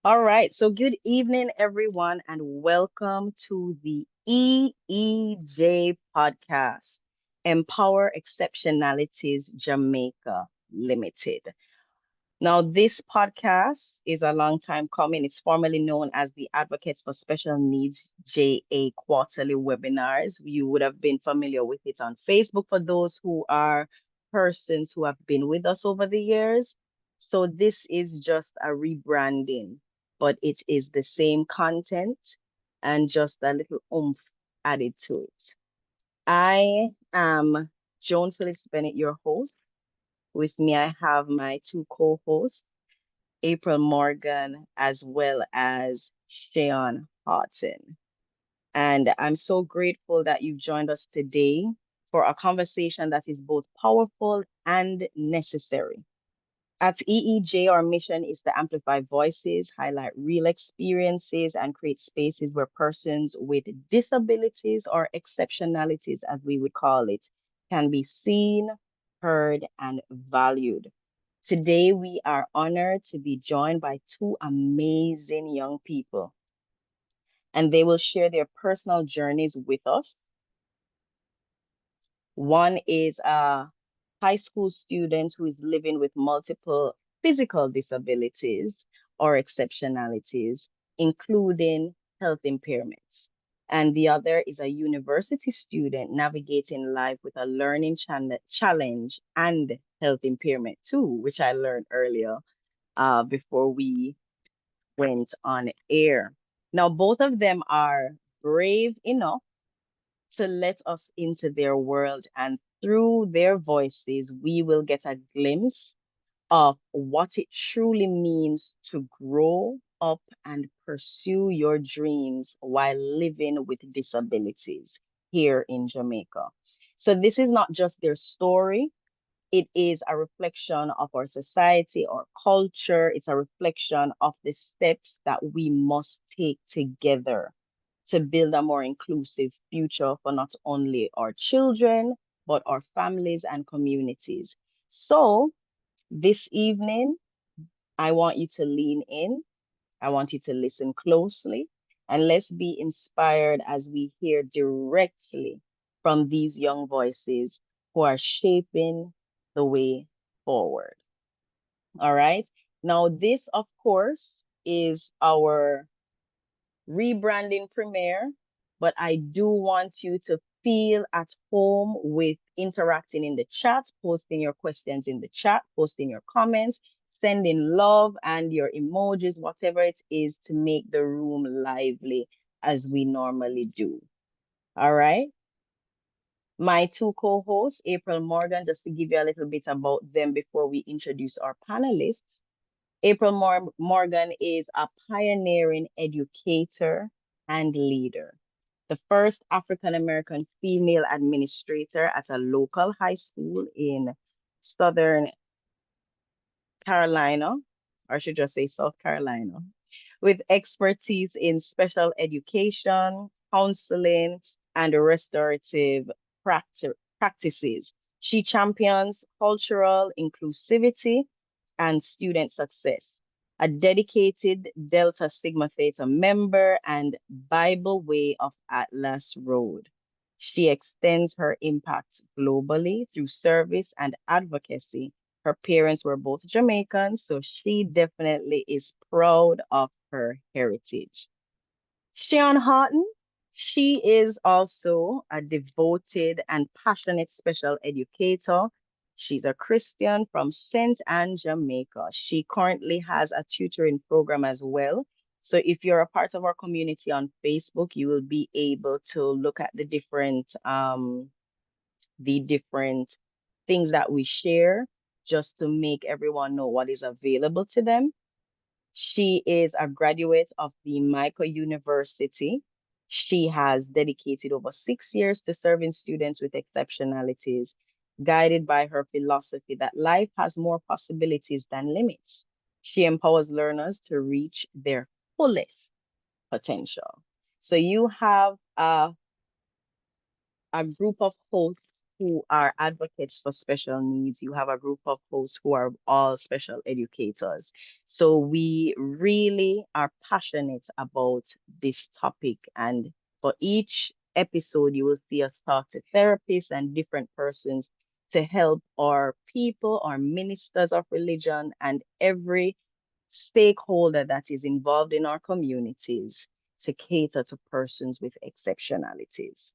All right, so good evening, everyone, and welcome to the EEJ podcast, Empower Exceptionalities Jamaica Limited. Now, this podcast is a long time coming. It's formerly known as the Advocates for Special Needs JA quarterly webinars. You would have been familiar with it on Facebook for those who are persons who have been with us over the years. So this is just a rebranding, but it is the same content and just a little oomph added to it. I am Joan Phillips Bennett, your host. With me, I have my two co-hosts. April Morgan, as well as Shayon Harton. And I'm so grateful that you've joined us today for a conversation that is both powerful and necessary. At EEJ, our mission is to amplify voices, highlight real experiences, and create spaces where persons with disabilities or exceptionalities, as we would call it, can be seen, heard, and valued. Today, we are honored to be joined by two amazing young people, and they will share their personal journeys with us. One is a high school student who is living with multiple physical disabilities or exceptionalities, including health impairments. And the other is a university student navigating life with a learning challenge and health impairment too, which I learned earlier before we went on air. Now, both of them are brave enough to let us into their world, and through their voices, we will get a glimpse of what it truly means to grow up and pursue your dreams while living with disabilities here in Jamaica. So, this is not just their story, it is a reflection of our society, our culture. It's a reflection of the steps that we must take together to build a more inclusive future for not only our children, but our families and communities. So, this evening, I want you to lean in. I want you to listen closely, and let's be inspired as we hear directly from these young voices who are shaping the way forward. All right. Now, this, of course, is our rebranding premiere, but I do want you to feel at home with interacting in the chat, posting your questions in the chat, posting your comments, sending love and your emojis, whatever it is to make the room lively as we normally do. All right. My two co-hosts, April Morgan, just to give you a little bit about them before we introduce our panelists. Morgan is a pioneering educator and leader, the first African American female administrator at a local high school in Southern Carolina, or I should just say South Carolina, with expertise in special education, counseling, and restorative practices. She champions cultural inclusivity and student success. A dedicated Delta Sigma Theta member and Bible Way of Atlas Road. She extends her impact globally through service and advocacy. Her parents were both Jamaicans, so she definitely is proud of her heritage. Shayon Harton, she is also a devoted and passionate special educator. She's a Christian from St. Anne, Jamaica. She currently has a tutoring program as well. So if you're a part of our community on Facebook, you will be able to look at the different things that we share just to make everyone know what is available to them. She is a graduate of the Jamaica University. She has dedicated over 6 years to serving students with exceptionalities, guided by her philosophy that life has more possibilities than limits. She empowers learners to reach their fullest potential. So you have a group of hosts who are advocates for special needs. You have a group of hosts who are all special educators. So we really are passionate about this topic. And for each episode, you will see us talk to therapists and different persons to help our people, our ministers of religion, and every stakeholder that is involved in our communities to cater to persons with exceptionalities.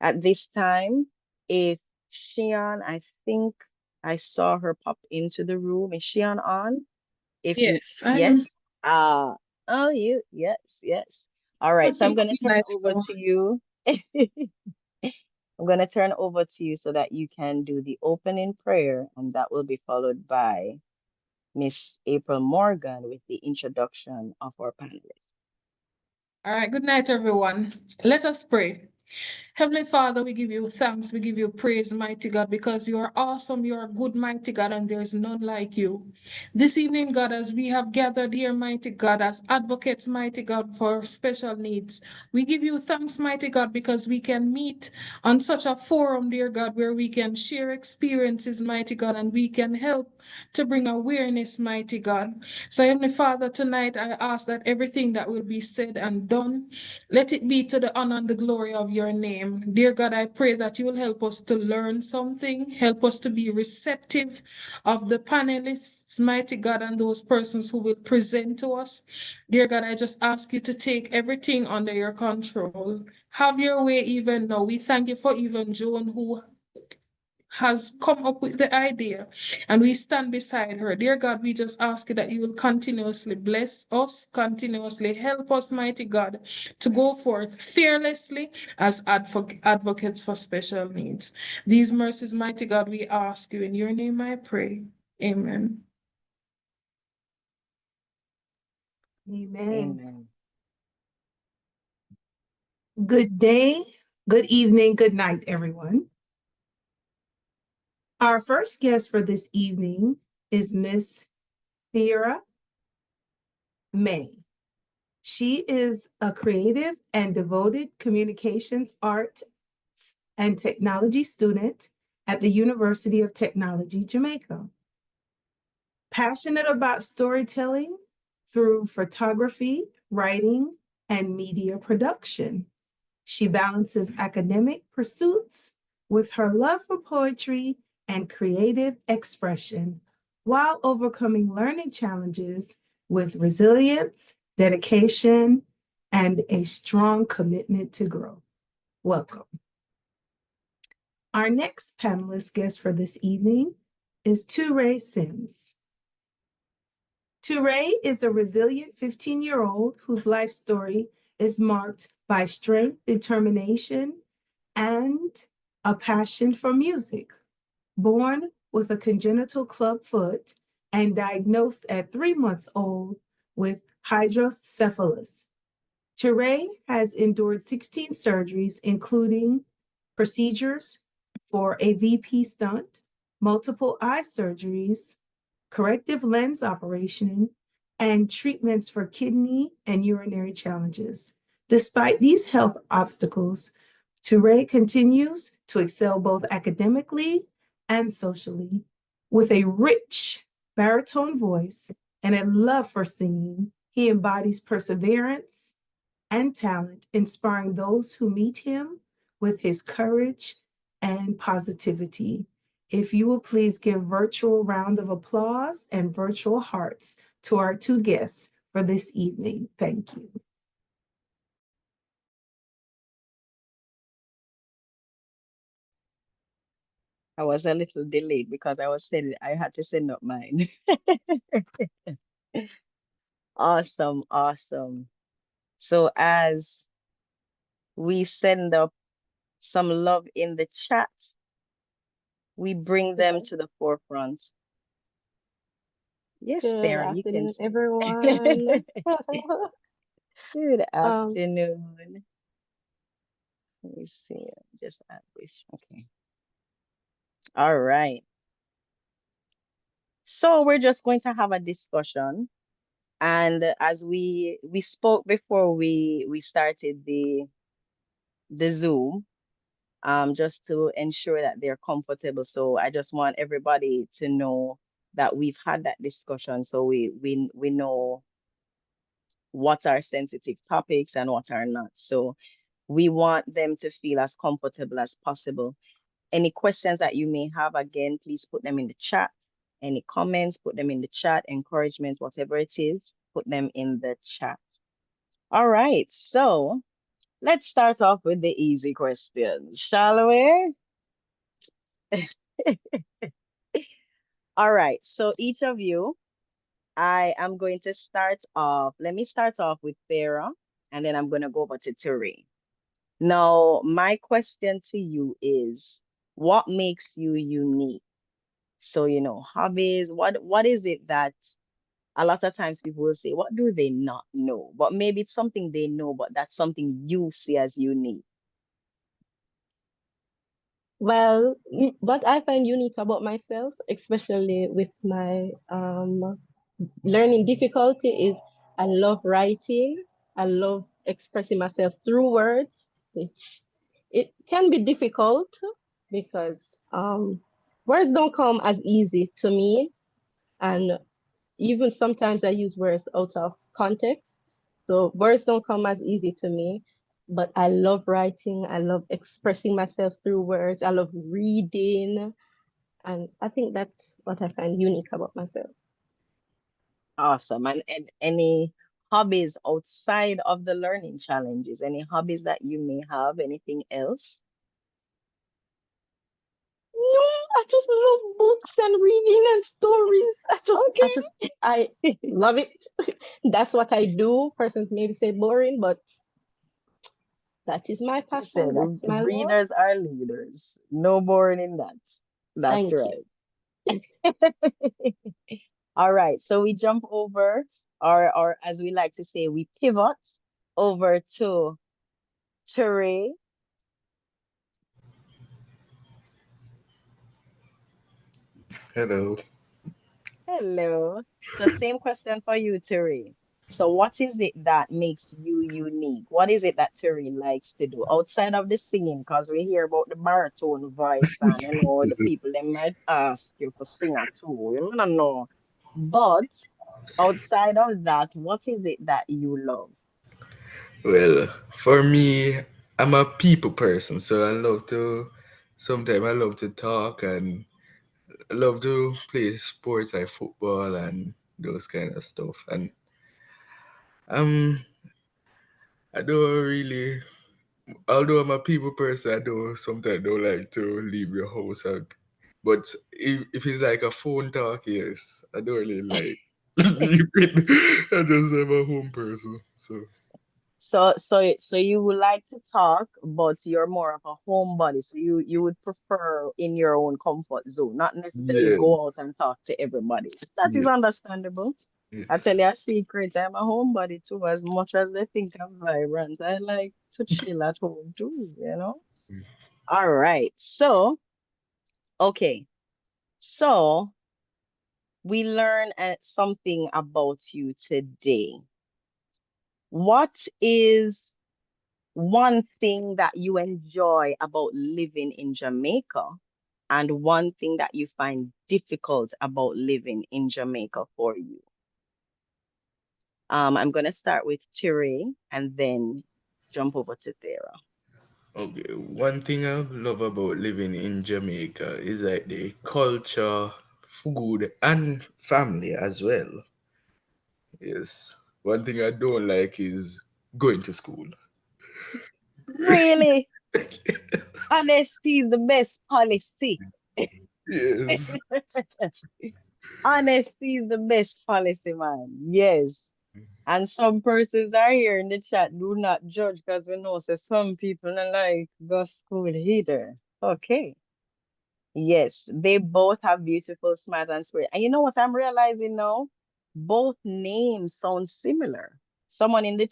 At this time, if Shion, I think I saw her pop into the room. Is Shion on? If Yes, I am. yes, uh oh yes, yes. All right, so I'm Good gonna turn night, over everyone. to you. I'm gonna turn over to you so that you can do the opening prayer, and that will be followed by Miss April Morgan with the introduction of our panelists. All right, good night, everyone. Let us pray. Heavenly Father, we give you thanks, we give you praise, mighty God, because you are awesome, you are good, mighty God, and there is none like you. This evening, God, as we have gathered here, mighty God, as advocates, mighty God, for special needs, we give you thanks, mighty God, because we can meet on such a forum, dear God, where we can share experiences, mighty God, and we can help to bring awareness, mighty God. So, Heavenly Father, tonight I ask that everything that will be said and done, let it be to the honor and the glory of your name. Dear God, I pray that you will help us to learn something, help us to be receptive of the panelists, mighty God, and those persons who will present to us. Dear God, I just ask you to take everything under your control. Have your way even now. We thank you for even Joan, who has come up with the idea, and we stand beside her. Dear God, we just ask you that you will continuously bless us, continuously help us, mighty God, to go forth fearlessly as advocates for special needs. These mercies, mighty God, we ask you in your name I pray. Amen. Amen. Amen. Good day, good evening, good night, everyone. Our first guest for this evening is Miss Thera May. She is a creative and devoted communications, arts, and technology student at the University of Technology, Jamaica. Passionate about storytelling through photography, writing, and media production. She balances academic pursuits with her love for poetry and creative expression while overcoming learning challenges with resilience, dedication, and a strong commitment to growth. Welcome. Our next panelist guest for this evening is Terae Simms. Terae is a resilient 15-year-old whose life story is marked by strength, determination, and a passion for music. Born with a congenital club foot and diagnosed at 3 months old with hydrocephalus, Terae has endured 16 surgeries, including procedures for a VP stunt, multiple eye surgeries, corrective lens operation, and treatments for kidney and urinary challenges. Despite these health obstacles, Terae continues to excel both academically and socially. With a rich baritone voice and a love for singing, he embodies perseverance and talent, inspiring those who meet him with his courage and positivity. If you will please give virtual round of applause and virtual hearts to our two guests for this evening. Thank you. I was a little delayed because I had to send up mine. Awesome, awesome. So as we send up some love in the chat, we bring them to the forefront. Yes, Good Thera, you can afternoon, speak. everyone. Good Um, afternoon. Let me see. Just add this. Okay. All right. So we're just going to have a discussion. And as we spoke before we started the Zoom, just to ensure that they're comfortable. So I just want everybody to know that we've had that discussion, so we know what are sensitive topics and what are not. So we want them to feel as comfortable as possible. Any questions that you may have, again, please put them in the chat. Any comments, put them in the chat. Encouragement, whatever it is, put them in the chat. All right, so let's start off with the easy questions, shall we? All right, so each of you, I am going to start off. Let me start off with Thera, and then I'm going to go over to Terae. Now, my question to you is, what makes you unique? So, hobbies, what is it that a lot of times people will say, what do they not know? But maybe it's something they know, but that's something you see as unique. Well, what I find unique about myself, especially with my learning difficulty, is I love writing. I love expressing myself through words, which it can be difficult because words don't come as easy to me. And even sometimes I use words out of context. So words don't come as easy to me, but I love writing. I love expressing myself through words. I love reading. And I think that's what I find unique about myself. Awesome. And any hobbies outside of the learning challenges? Any hobbies that you may have? Anything else? No, I just love books and reading and stories. I love it. That's what I do. Persons maybe say boring, but that is my passion. Listen, That's my love. readers are leaders. No boring in that. That's Thank you. right. All right, so we jump over, or as we like to say, we pivot over to Terae. Hello. Hello. So same question for you, Terae. So what is it that makes you unique? What is it that Terae likes to do outside of the singing? Because we hear about the baritone voice and the people they might ask you for singer too. You don't know. But outside of that, what is it that you love? Well, for me, I'm a people person, so sometimes I love to talk and I love to play sports like football and those kind of stuff. And um, I don't really, although I'm a people person, I don't like to leave the house. But if it's like a phone talk, yes, I don't really like leave it. I just am a home person, so So you would like to talk, but you're more of a homebody. So you would prefer in your own comfort zone, not necessarily yes, go out and talk to everybody. That is yes, understandable. I tell yes. you a secret, I'm a homebody too, as much as they think I'm vibrant. I like to chill at home too. All right. So, okay. So we learn something about you today. What is one thing that you enjoy about living in Jamaica and one thing that you find difficult about living in Jamaica for you? I'm going to start with Tirae and then jump over to Thera. Okay, one thing I love about living in Jamaica is like the culture, food, and family as well. Yes. One thing I don't like is going to school. Really, honesty is the best policy. Yes. Honesty is the best policy, man. Yes. And some persons are here in the chat. Do not judge because we know so some people don't like go school either. Okay. Yes, they both have beautiful smiles and spirit. And you know what I'm realizing now? Both names sound similar. Someone in the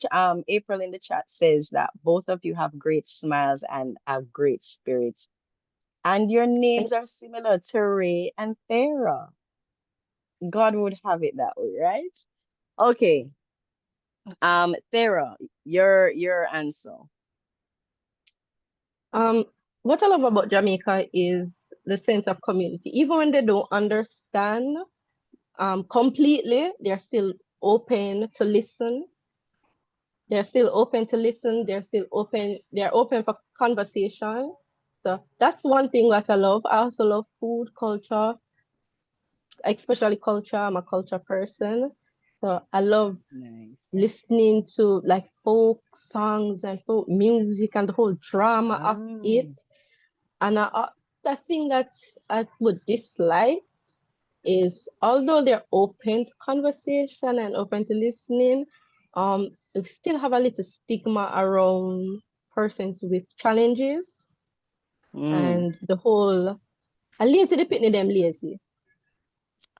April in the chat says that both of you have great smiles and have great spirits. And your names are similar to Ray and Thera. God would have it that way, right? Okay. Thera, your answer. Um, what I love about Jamaica is the sense of community. Even when they don't understand completely, they're still open to listen. They're still open to listen. They're open for conversation. So that's one thing that I love. I also love food, culture, especially culture. I'm a culture person. So I love Nice. listening to like folk songs and folk music and the whole drama of it. Ah. And the thing that I would dislike is although they're open to conversation and open to listening, we still have a little stigma around persons with challenges Mm. and the whole a lazy the pitney them lazy,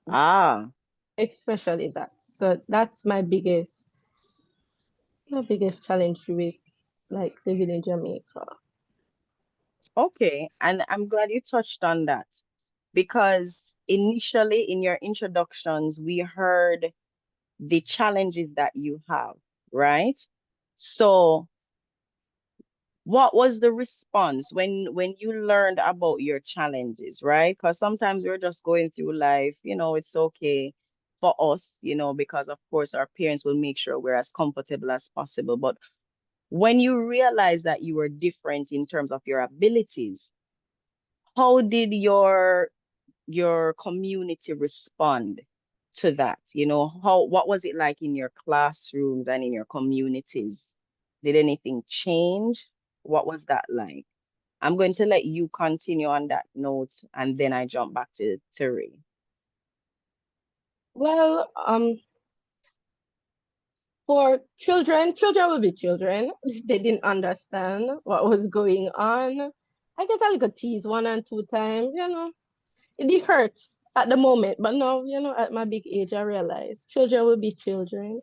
Ah. especially that. So that's my biggest challenge with like living in Jamaica. Okay. And I'm glad you touched on that because initially in your introductions, we heard the challenges that you have, right? So, what was the response when you learned about your challenges, right? Because sometimes we're just going through life, it's okay for us, because of course our parents will make sure we're as comfortable as possible. But when you realize that you were different in terms of your abilities, how did your community respond to that? What was it like in your classrooms and in your communities? Did anything change? What was that like? I'm going to let you continue on that note and then I jump back to Terae. Well, for children will be children. They didn't understand what was going on. I get a little tease one and two times, It did hurt at the moment, but now, at my big age, I realize children will be children.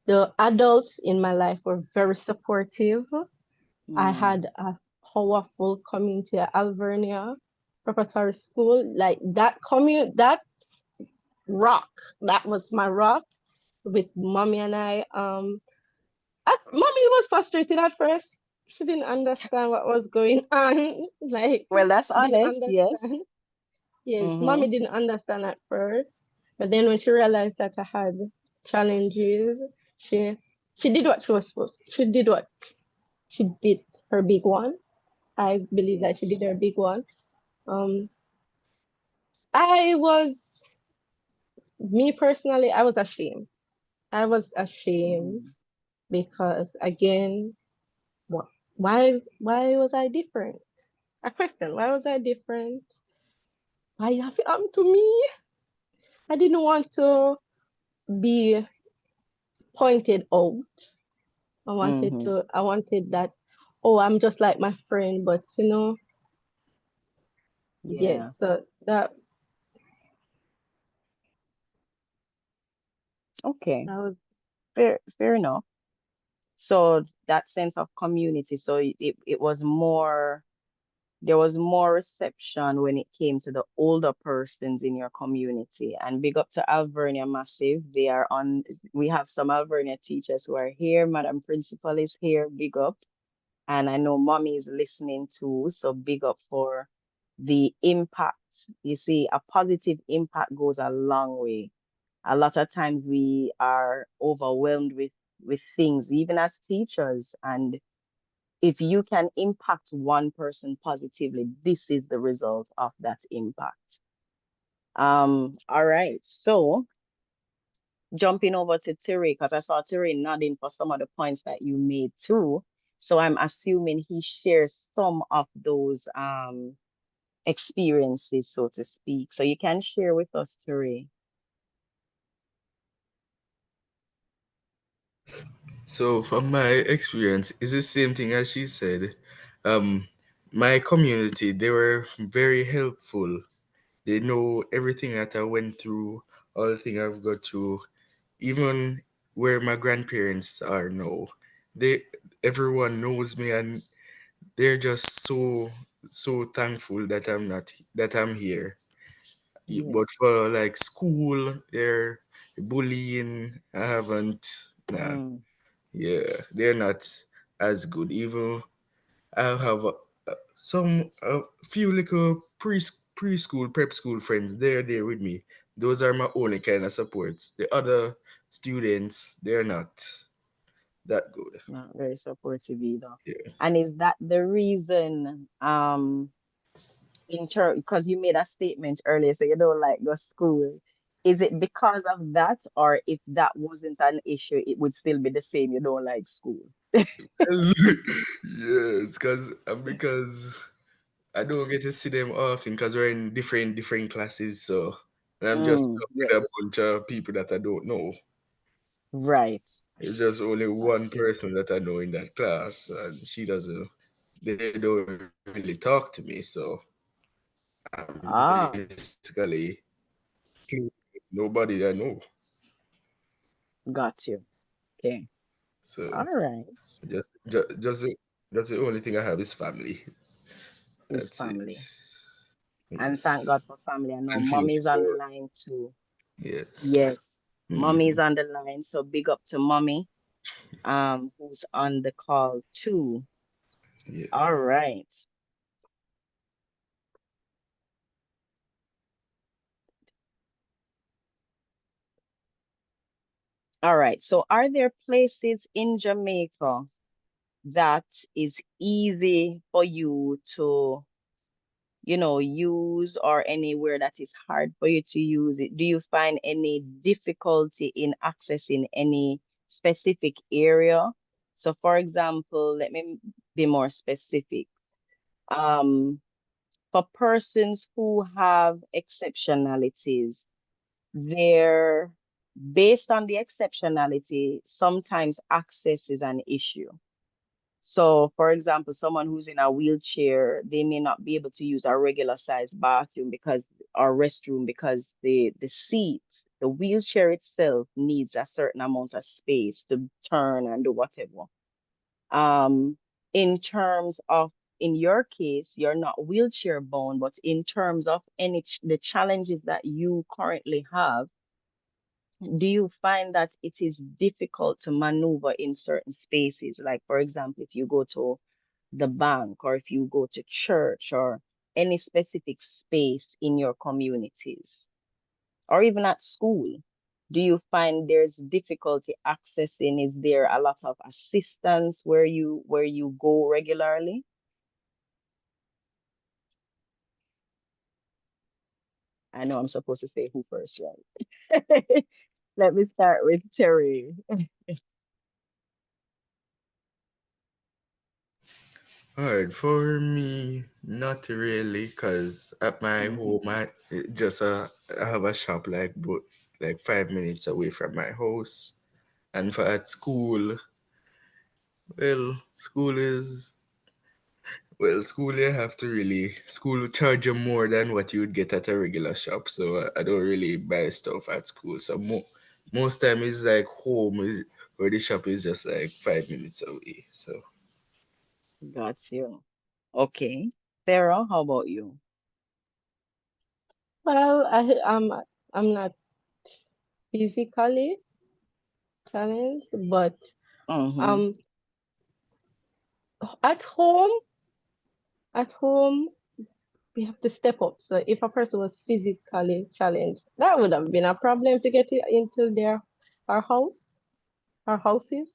The adults in my life were very supportive. I Mm, had a powerful community at Alvernia Preparatory School. Like that rock, that was my rock with mommy and I. Mommy was frustrated at first. She didn't understand what was going on. Like, well, that's she didn't honest, yes. understand. Yes, Mm-hmm. mommy didn't understand at first. But then when she realized that I had challenges, she she did what she was supposed she did her big one. I believe that she Yes. did her big one. Um, I was me personally, I was ashamed. I was ashamed Mm, because again, what why was I different? A question, why was I different? Why have it happened to me? I didn't want to be pointed out. mm-hmm. I wanted that, oh, I'm just like my friend, but yes, Yeah. so Okay. that was Fair enough. So that sense of community, so it was more, there was more reception when it came to the older persons in your community. And big up to Alvernia Massive. We have some Alvernia teachers who are here. Madam Principal is here. Big up. And I know mommy is listening too. So big up for the impact. You see, a positive impact goes a long way. A lot of times we are overwhelmed with things, even as teachers. And if you can impact one person positively, this is the result of that impact. All right. So jumping over to Terry, because I saw Terry nodding for some of the points that you made too. So I'm assuming he shares some of those experiences, so to speak. So you can share with us, Terry. So from my experience, it's the same thing as she said. Um, my community, they were very helpful. They know everything that I went through, all the thing I've got through, even where my grandparents are now. They everyone knows me and they're just so thankful that I'm here. But Yes. for like school, they're bullying. I haven't. Nah, Mm, yeah, they're not as good. Even I have. a few little preschool prep school friends, they're there with me. Those are my only kind of supports. The other students, they're not that good. Not very supportive either. Yeah. And is that the reason, because you made a statement earlier, so you don't like go school. Is it because of that, or if that wasn't an issue, it would still be the same, you don't like school? Yes, because I don't get to see them often because we're in different classes. So and I'm just stuck with a Yes, bunch of people that I don't know. right. It's just only Got one you. person that I know in that class, and she doesn't. They don't really talk to me, so I'm Ah, basically nobody I know. got you. Okay. So All right. just the only thing I have is family. Is That's it. family. And thank Yes, God for family. I know and few mommy's on the people. line too. Yes. Yes, mommy's Mhm. on the line. So big up to mommy, who's on the call too. Yes. All right. All right. So are there places in Jamaica that is easy for you to, use, or anywhere that is hard for you to use it? Do you find any difficulty in accessing any specific area? So for example, let me be more specific. Um, for persons who have exceptionalities, they're based on the exceptionality, sometimes access is an issue. So, for example, someone who's in a wheelchair, they may not be able to use a regular sized bathroom because or restroom because the seat, the wheelchair itself needs a certain amount of space to turn and do whatever. Um, in terms of, in your case, you're not wheelchair bound, but in terms of the challenges that you currently have, do you find that it is difficult to maneuver in certain spaces? Like, for example, if you go to the bank or if you go to church or any specific space in your communities or even at school, do you find there's difficulty accessing? Is there a lot of assistance where you go regularly? I know I'm supposed to say who first, right? Let me start with Terry. Alright, for me, not really, cause at my Hmm. home, I have a shop like 5 minutes away from my house, and for at school, well, school you have to really school will charge you more than what you would get at a regular shop, so I don't really buy stuff at school. So most time it's like where the shop is just like 5 minutes away. So Got you. Okay. Sarah, how about you? Well, I'm not physically challenged, but Mm-hmm. um at home at home we have to step up. So if a person was physically challenged, that would have been a problem to get into our house, our houses.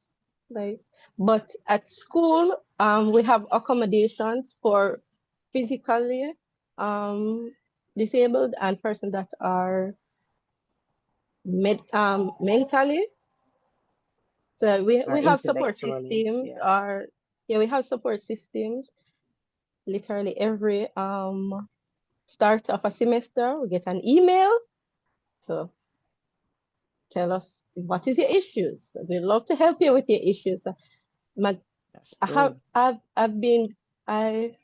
Like, but at school, we have accommodations for physically um disabled and persons that are mentally. So Or we have support intellectually, systems, yeah. or yeah, we have support systems literally every start of a semester. We get an email to tell us what is your issues. We'd love to help you with your issues. My, That's good. I've been I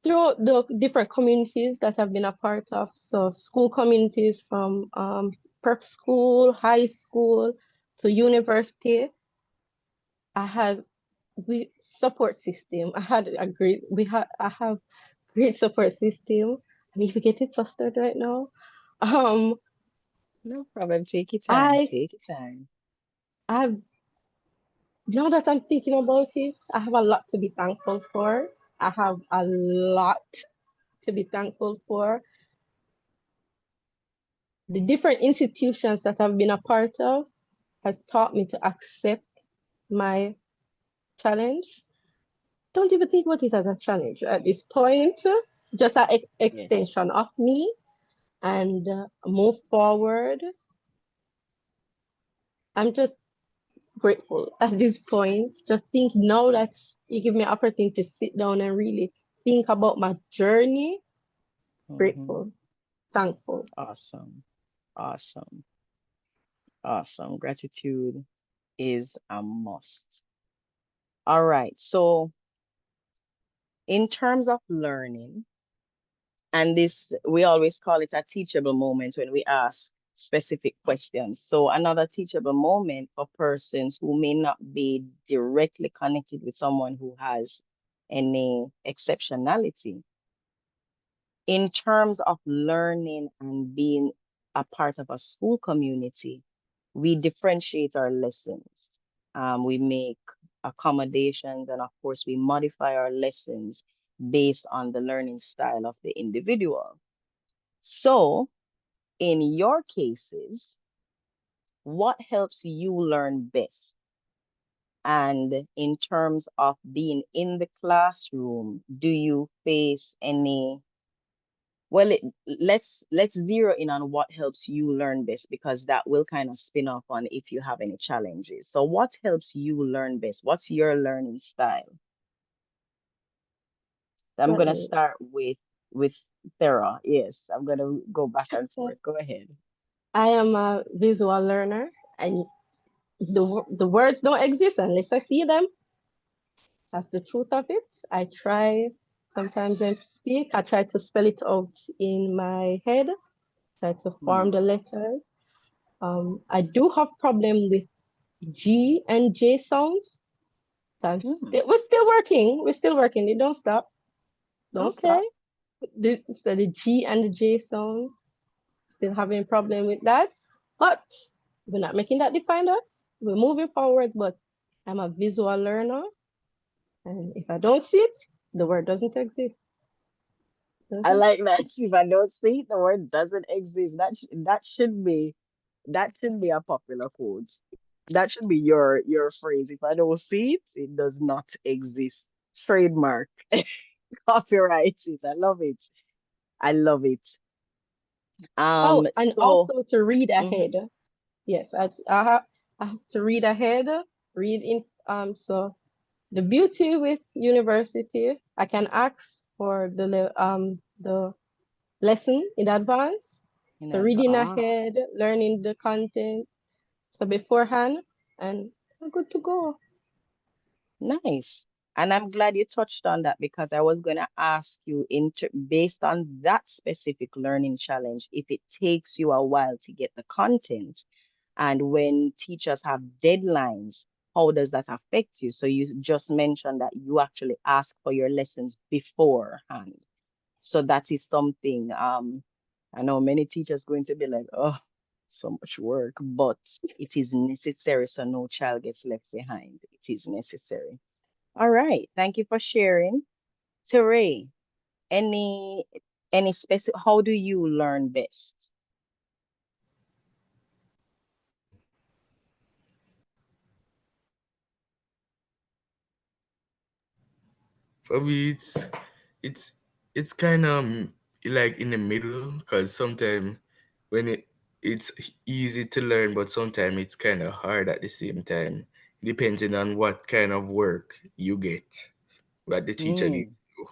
through the different communities that I've been a part of. So school communities from prep school, high school to university. I had we support system. I have great support system. I mean, if you get it flustered right now. Um, No problem. Take your time. I Take your time. I've now that I'm thinking about it, I have a lot to be thankful for. I have a lot to be thankful for. The different institutions that I've been a part of has taught me to accept my challenge. Don't even think about it as a challenge at this point, just an Yes. extension of me and move forward. I'm just grateful at this point. Just think now that you give me opportunity to sit down and really think about my journey. Mm-hmm. Grateful, thankful. Awesome. Awesome. Awesome. Gratitude is a must. All right. So, in terms of learning, and this, we always call it a teachable moment when we ask specific questions. So, another teachable moment for persons who may not be directly connected with someone who has any exceptionality. In terms of learning and being a part of a school community, we differentiate our lessons. We make accommodations, and of course, we modify our lessons based on the learning style of the individual. So, in your cases, what helps you learn best? And in terms of being in the classroom, do you face any well, let's zero in on what helps you learn best because that will kind of spin off on if you have any challenges. So what helps you learn best? What's your learning style? I'm gonna Well, start with Thera. Yes, I'm gonna go back and uh, forth. Go ahead. I am a visual learner, and the words don't exist unless I see them. That's the truth of it. I try sometimes when to speak. I try to spell it out in my head, try to form Hmm. the letters. I do have problem with G and J sounds. Hmm. We're still working. We're still working. They don't stop. Don't Okay. stop. So the G and the J sounds. Still having problem with that. But we're not making that define us. We're moving forward, but I'm a visual learner. And if I don't see it, the word doesn't exist. I Doesn't. like that. If I don't see it, the word doesn't exist. That should be a popular quote. That should be your phrase. If I don't see it, it does not exist. Trademark. Copyright it. I love it. I love it. Oh, and So also to read mhm, ahead. Yes, I have to read ahead, read in so the beauty with university, I can ask for the lesson in advance. So reading ahead, learning the content so beforehand, and I'm good to go. nice. And I'm glad you touched on that because I was going to ask you based on that specific learning challenge, if it takes you a while to get the content. And when teachers have deadlines, how does that affect you? So you just mentioned that you actually ask for your lessons beforehand. So that is something I know many teachers going to be like, oh, so much work, but it is necessary so no child gets left behind. It is necessary. All right. Thank you for sharing. Teray, any any specific how do you learn best? For me, it's it's kind of like in the middle because sometimes when it's easy to learn, but sometimes it's kind of hard at the same time, depending on what kind of work you get, what the teacher needs Mm, to do.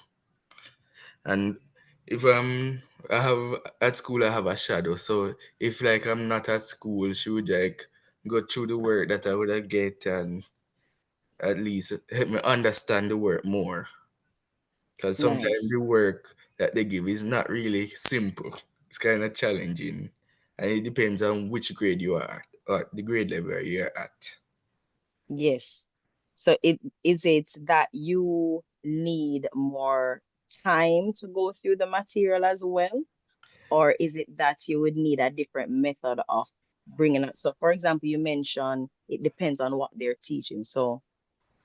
And if I have at school I have a shadow, so if like I'm not at school, she would like go through the work that I would have get and at least help me understand the work more. Because sometimes nice. the work that they give is not really simple. It's kind of challenging. And it depends on which grade you are at, or the grade level you're at. Yes. So it that you need more time to go through the material as well, or is it that you would need a different method of bringing it? So, for example, you mentioned it depends on what they're teaching. So,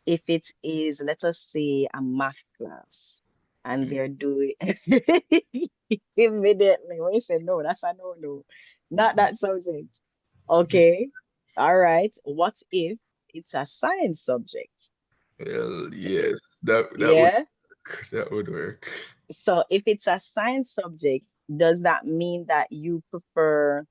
If it is, let us say, a math class, and they're doing immediately when you say no, that's a no, no, not that subject. Okay, all right. What if it's a science subject? Well, yes, that would Yeah. work. That would work. So if it's a science subject, does that mean that you prefer,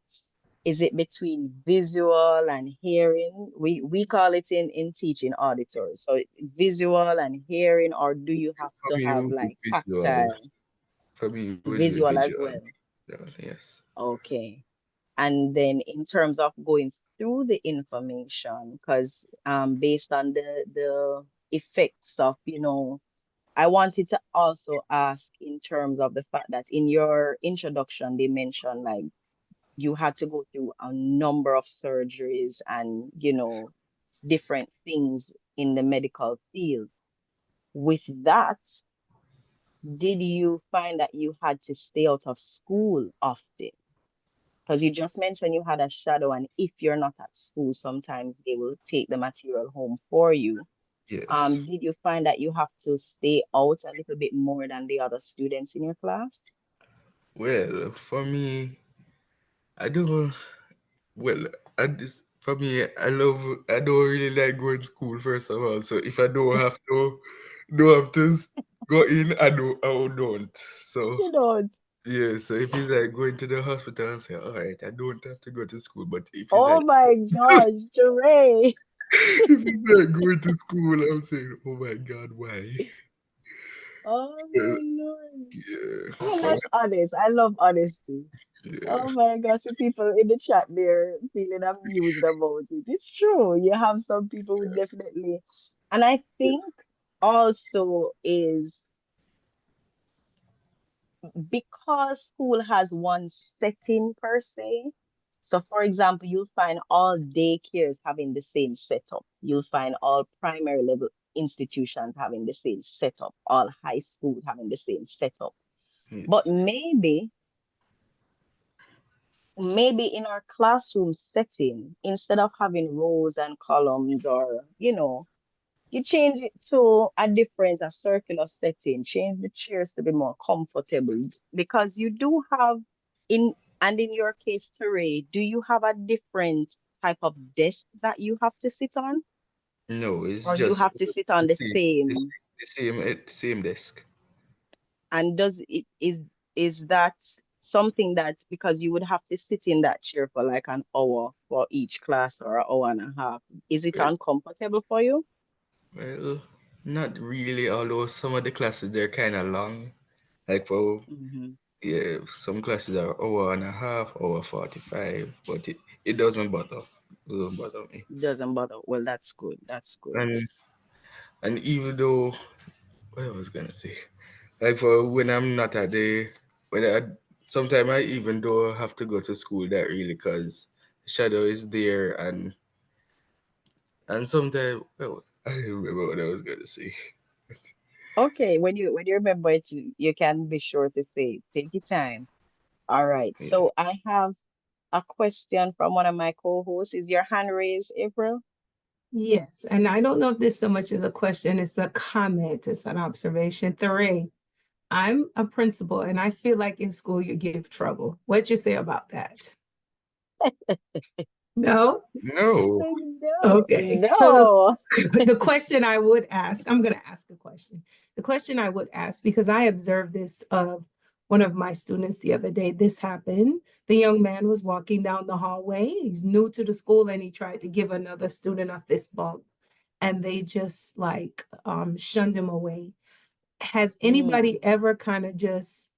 is it between visual and hearing? We call it in teaching auditory. So visual and hearing, or do you have For to me, it have would be like visual. tactile For me, it would be visual as visual. well? Yes. Okay. And then in terms of going through the information, because based on the effects of, I wanted to also ask in terms of the fact that in your introduction, they mentioned like you had to go through a number of surgeries and, different things in the medical field. With that, did you find that you had to stay out of school often? Because you just mentioned you had a shadow, and if you're not at school, sometimes they will take the material home for you. Yes. Did you find that you have to stay out a little bit more than the other students in your class? Well, for me, I don't. Well, for me, I don't really like going to school first of all. So if I don't have to go in, I don't. So You don't. yeah, so if it's like going to the hospital and say, all right, I don't have to go to school, but if it's Oh like my gosh, Terae. if it's like going to school, I'm saying, oh my God, why? Oh Uh, my Lord. yeah, Well, but that's honest. I love honesty. yeah, Oh my gosh, the people in the chat there feeling amused about it. It's true. You have some people who definitely, and I think also is because school has one setting per se. So, for example, you'll find all daycares having the same setup. You'll find all primary level institutions having the same setup, all high schools having the same setup. But yes, maybe in our classroom setting, instead of having rows and columns or, you change it to a circular setting, change the chairs to be more comfortable because you do have in, and in your case, Teray, do you have a different type of desk that you have to sit on, no, it's or you just have to sit on the the same, same? the same desk. And does it is that something that because you would have to sit in that chair for like an hour for each class or an hour and a half, is it Well, uncomfortable for you? well, not really. Although some of the classes they're kind of long. Like for Hmm. yeah, some classes are hour and a half, hour 45, but it doesn't bother. Doesn't bother me. Doesn't bother. Well, that's good. That's good. And and even though what I was gonna say, like for when I'm not at the when I sometimes I even don't have to go to school that really because shadow is there and sometimes well, I don't remember what I was gonna say. Okay, when you remember it, you can be sure to say, take your time. All right. Yes. So I have a question from one of my co-hosts. Is your hand raised, April? Yes, and I don't know if this so much is a question, it's a comment, it's an observation. Thera, I'm a principal and I feel like in school you give trouble. What'd you say about that? No? No. No, Okay. So no. the question I would ask, I'm going to ask a question. The question I would ask, because I observed this of one of my students the other day, this happened. The young man was walking down the hallway. He's new to the school and he tried to give another student a fist bump and they just like shunned him away. Has Mm. anybody ever kind of just,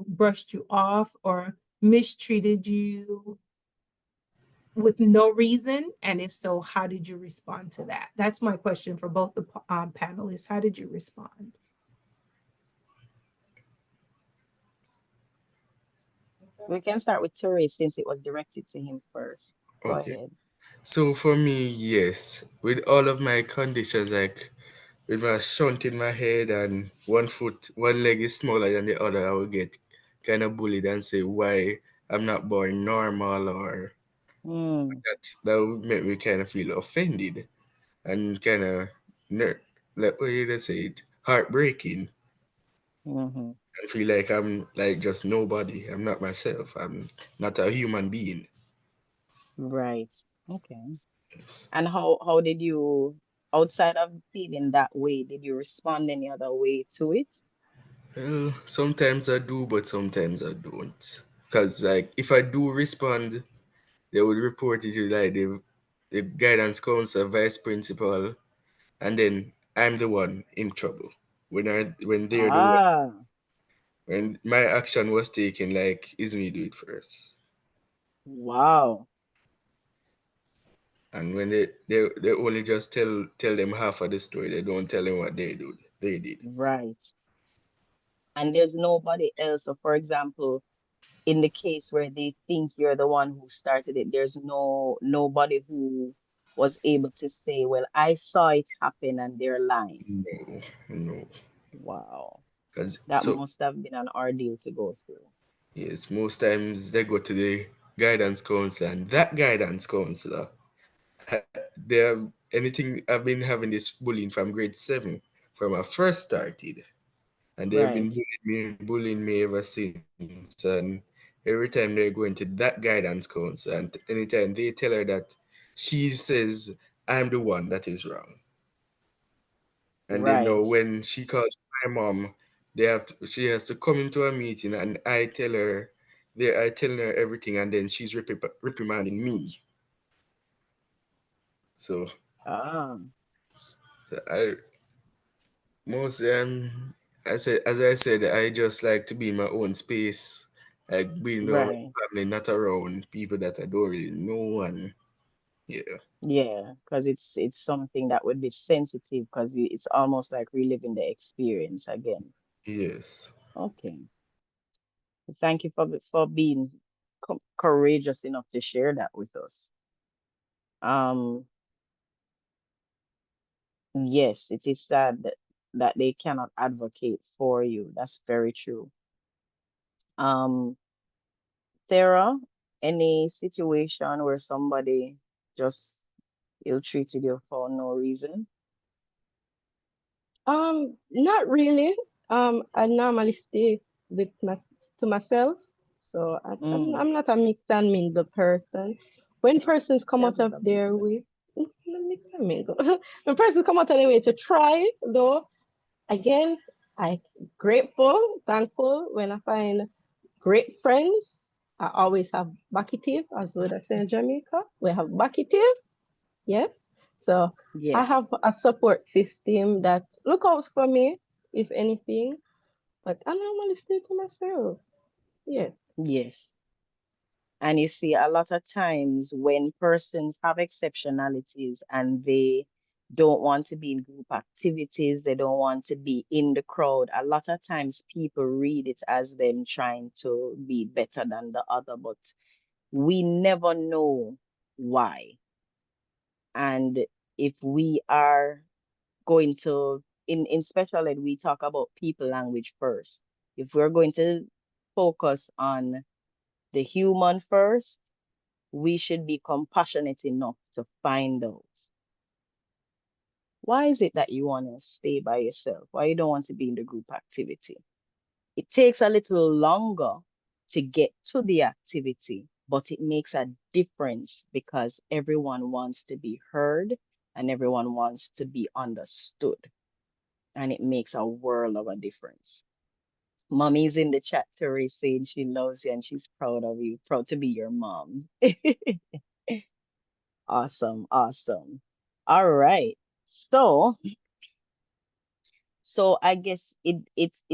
brushed you off or mistreated you with no reason? And if so, how did you respond to that? That's my question for both the panelists. How did you respond? We can start with Tori since it was directed to him first. Go Okay. ahead. So for me, yes, with all of my conditions, like with my shunt in my head and one leg is smaller than the other, I will get kind of bullied and say why I'm not born normal or Mm. that would make me kind of feel offended and kind of like what you just said, heartbreaking. Mm-hmm. I feel like I'm like just nobody. I'm not myself. I'm not a human being. Right. Okay. Yes. And how did you, outside of feeling that way, did you respond any other way to it? Well, sometimes I do, but sometimes I don't. Cause like if I do respond, they would report it to like the guidance counselor, vice principal, and then I'm the one in trouble. When they're the one, Ah, when my action was taken, like is me do it first. wow. And when they only just tell them half of the story, they don't tell them what they did. Right. And there's nobody else. So for example, in the case where they think you're the one who started it, there's nobody who was able to say, well, I saw it happen and they're lying. No, no. Wow. Because That so must have been an ordeal to go through. yes, most times they go to the guidance counselor, and that guidance counselor, they have anything. I've been having this bullying from grade 7, from I first started, and they have been Right. bullying me ever since. And every time they go into that guidance counselor, and anytime they tell her that, she says I'm the one that is wrong. And then now Right. when she calls my mom, she has to come into a meeting, and I telling her everything, and then she's reprimanding me. So, Ah, so I mostly as I said, I just like to be in my own space, like being around right. my family, not around people that I don't really know, and yeah, Yeah, because it's something that would be sensitive because it's almost like reliving the experience again. yes. Okay. Thank you for being courageous enough to share that with us. Um, yes, it is sad that they cannot advocate for you. That's very true. Um, Thera, any situation where somebody just ill-treated you for no reason? Not really. I normally stay with to myself, so Mm, I'm not a mix and mingle person. When persons come out of their way, not mix and mingle. When persons come out of their way to try, though, again, I grateful, thankful when I find great friends. I always have backative, as we would say in Jamaica. We have backative. Yes. So I yes, have a support system that look out for me, if anything, but I normally stay to myself. Yes. yes. And you see, a lot of times when persons have exceptionalities and they don't want to be in group activities, they don't want to be in the crowd, a lot of times people read it as them trying to be better than the other, but we never know why. And if we are going to, in special ed, we talk about people language first. If we're going to focus on the human first, we should be compassionate enough to find out why is it that you want to stay by yourself? Why you don't want to be in the group activity? It takes a little longer to get to the activity, but it makes a difference because everyone wants to be heard and everyone wants to be understood. And it makes a world of a difference. Mommy's in the chat, Terae, saying she loves you and she's proud of you, proud to be your mom. Awesome, awesome. All right. So, so I guess it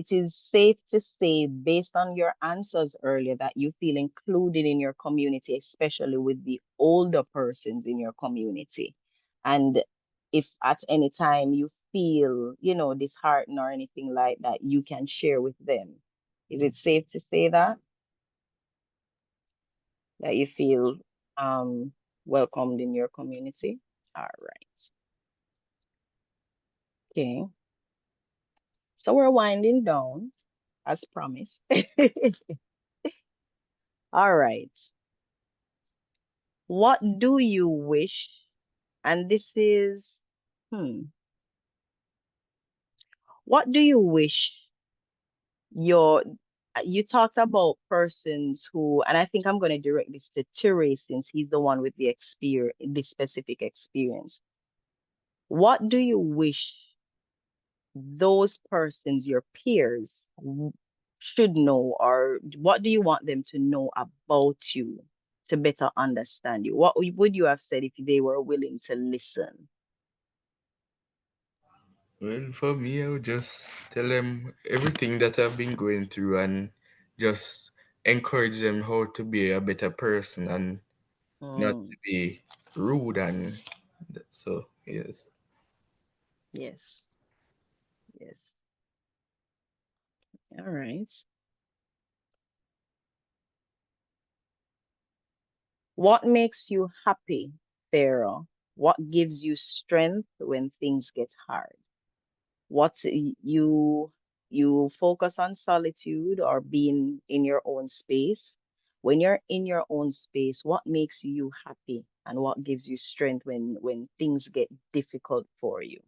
is safe to say, based on your answers earlier, that you feel included in your community, especially with the older persons in your community. And if at any time you feel, disheartened or anything like that, you can share with them. Is it safe to say that you feel welcomed in your community? All right. Okay. So we're winding down as promised. All right. What do you wish? And this is, hmm, What do you wish your you talked about persons who, and I think I'm going to direct this to Terae since he's the one with the experience, the specific experience. What do you wish those persons, your peers, should know, or what do you want them to know about you to better understand you? What would you have said if they were willing to listen? Well, for me, I would just tell them everything that I've been going through and just encourage them how to be a better person and not to Mm, be rude and so yes. yes, yes. All right. What makes you happy, Thera? What gives you strength when things get hard? What you focus on solitude or being in your own space? When you're in your own space, what makes you happy and what gives you strength when things get difficult for you?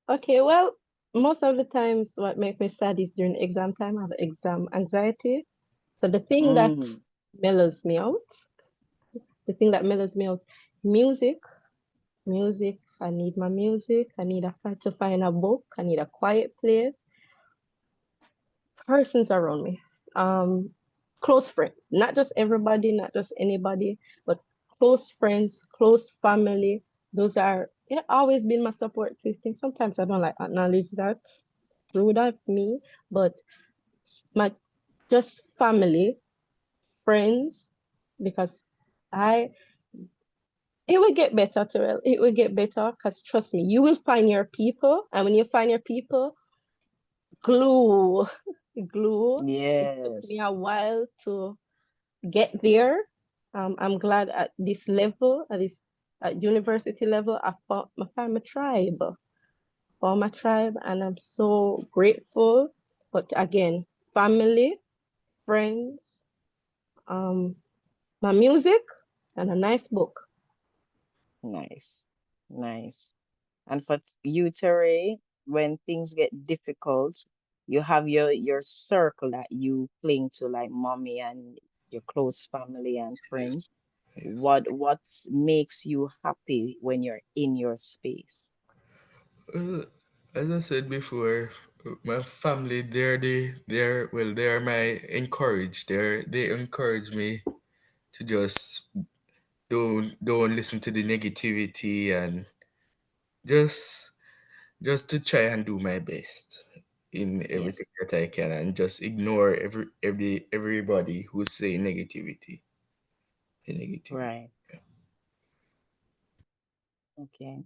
Okay, well, most of the times what makes me sad is during exam time. I have exam anxiety. So Mm, mellows me out, the thing that mellows me out, music, music. I need my music. I need to find a book. I need a quiet place. Persons around me. Um, Close friends, not just everybody, not just anybody, but close friends, close family. Those are always been my support system. Sometimes I don't like acknowledge that through that me, but my just family, friends, because I it will get better, Terrell. It will get better because trust me, you will find your people, and when you find your people, glue, glue. It took me yes, a while to get there. I'm glad at this level, at this at university level, I found my tribe, and I'm so grateful. But again, family, friends, um, my music, and a nice book. nice, nice. And for you, Teray, when things get difficult, you have your circle that you cling to, like mommy and your close family and Yes. friends. Yes. What makes you happy when you're in your space? Well, as I said before, my family they're my encourage. They encourage me to just don't listen to the negativity and just just to try and do my best in everything Yes, that I can and just ignore everybody who's saying negativity. The negativity. right. Okay.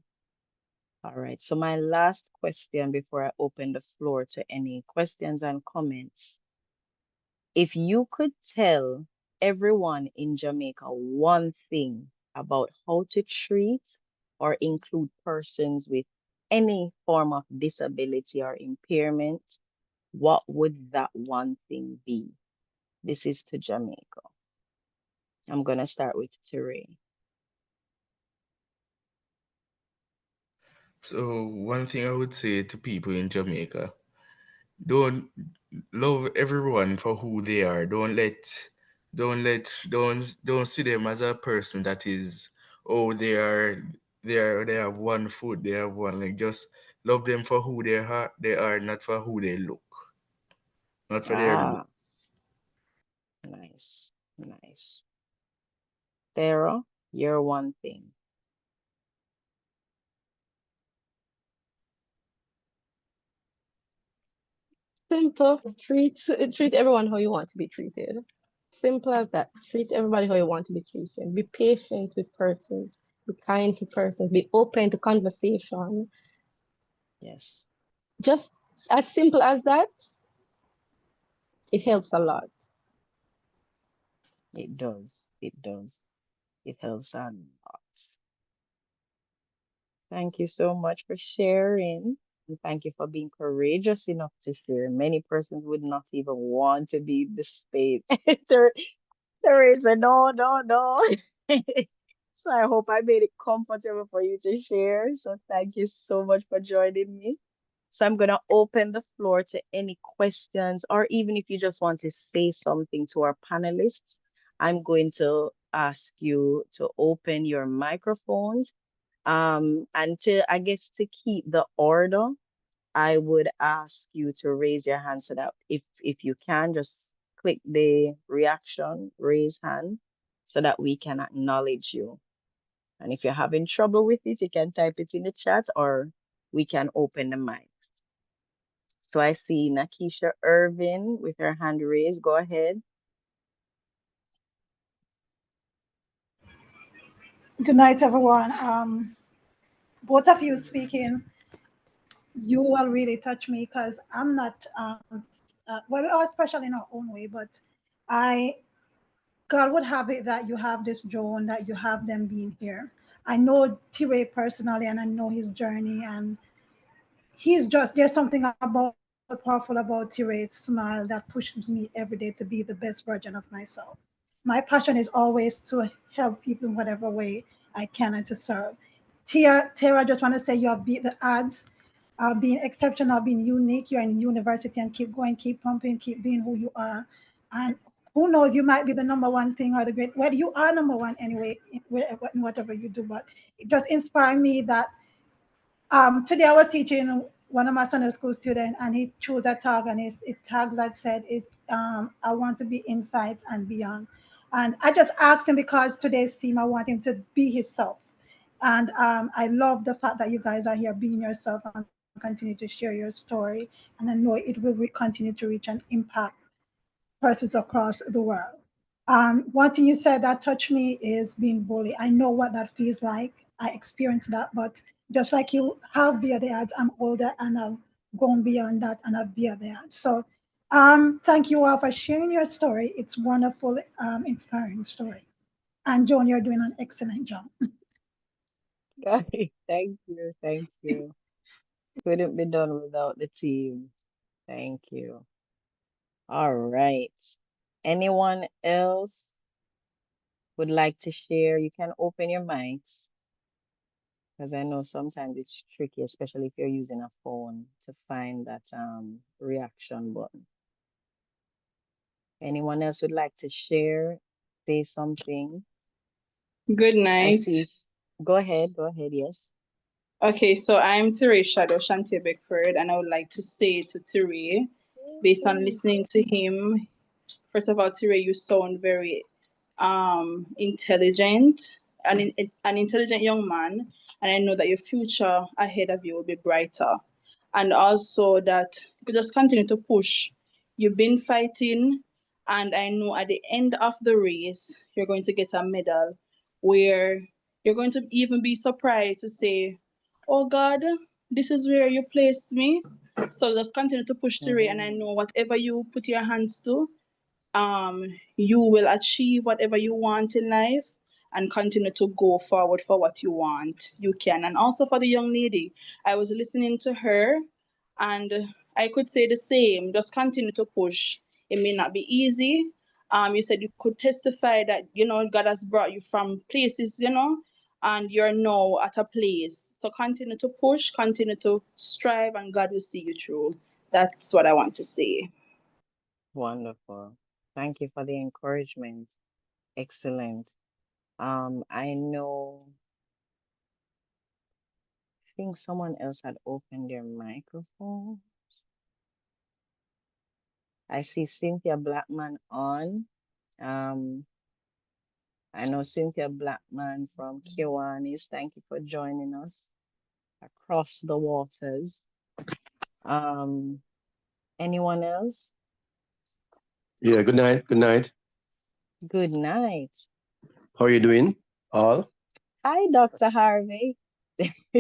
All right. So my last question before I open the floor to any questions and comments. If you could tell everyone in Jamaica one thing about how to treat or include persons with any form of disability or impairment, what would that one thing be? This is to Jamaica. I'm going to start with Teray. So one thing I would say to people in Jamaica, don't love everyone for who they are. Don't see them as a person that is, oh, they have one foot, they have one leg. Just love them for who they are, not for who they look, not for their Ah, looks. nice, nice. Sarah, your one thing. Simple. Treat everyone how you want to be treated. Simple as that. Treat everybody how you want to be treated. Be patient with persons. Be kind to persons. Be open to conversation. Yes, Just as simple as that, it helps a lot. it does. It does. It helps a lot. Thank you so much for sharing. And thank you for being courageous enough to share. Many persons would not even want to be in the space. There is a no, no, no. So I hope I made it comfortable for you to share. So thank you so much for joining me. So I'm going to open the floor to any questions, or even if you just want to say something to our panelists, I'm going to ask you to open your microphones. And I guess, to keep the order, I would ask you to raise your hand so that if you can, just click the reaction, raise hand, so that we can acknowledge you. And if you're having trouble with it, you can type it in the chat, or we can open the mic. So I see Nakisha Irvin with her hand raised. Go ahead. Good night, everyone. Both of you speaking, you will really touch me because I'm not, well, we are special in our own way, but I, God would have it that you have this Joan, that you have them being here. I know Terae personally, and I know his journey, and he's just, there's something about powerful about Tirae's smile that pushes me every day to be the best version of myself. My passion is always to help people in whatever way I can and to serve. Tara, I just want to say you have beat the odds, being exceptional, being unique. You're in university and keep going, keep pumping, keep being who you are. And who knows, you might be the number one thing or the great, well, you are number one anyway, in whatever you do, but it just inspired me that today I was teaching one of my Sunday school students, and he chose a tag, and it tags that said is I want to be in fight and beyond. And I just asked him because today's theme, I want him to be himself. And I love the fact that you guys are here being yourself and continue to share your story. And I know it will continue to reach and impact persons across the world. One thing you said that touched me is being bullied. I know what that feels like. I experienced that, but just like you have via the ads, I'm older and I've gone beyond that and I've via the ads. So thank you all for sharing your story. It's wonderful, inspiring story. And Joan, you're doing an excellent job. Thank you. Thank you. Couldn't be done without the team. Thank you. All right. Anyone else would like to share? You can open your mics, because I know sometimes it's tricky, especially if you're using a phone, to find that reaction button. Anyone else would like to share, say something? Good I night. see. Go ahead. Go ahead. Yes. Okay, so I'm Terae Shadow Shantia Beckford, and I would like to say to Terae, based on listening to him, first of all, Terae, you sound very intelligent, an intelligent young man, and I know that your future ahead of you will be brighter. And also that you just continue to push. You've been fighting, and I know at the end of the race, you're going to get a medal where you're going to even be surprised to say, oh God, this is where you placed me. So just continue to push through, and I know whatever you put your hands to, you will achieve whatever you want in life and continue to go forward for what you want. You can. And also for the young lady, I was listening to her, and I could say the same. Just continue to push. It may not be easy. You said you could testify that, God has brought you from places, and you're now at a place. So continue to push, continue to strive, and God will see you through. That's what I want to say. Wonderful. Thank you for the encouragement. Excellent. I know, I think someone else had opened their microphone. I see Cynthia Blackman on. Um, I know Cynthia Blackman from Kiwanis. Thank you for joining us across the waters. Um, Anyone else? Yeah, good night. Good night. Good night. How are you doing, all? Hi, Dr. Harvey.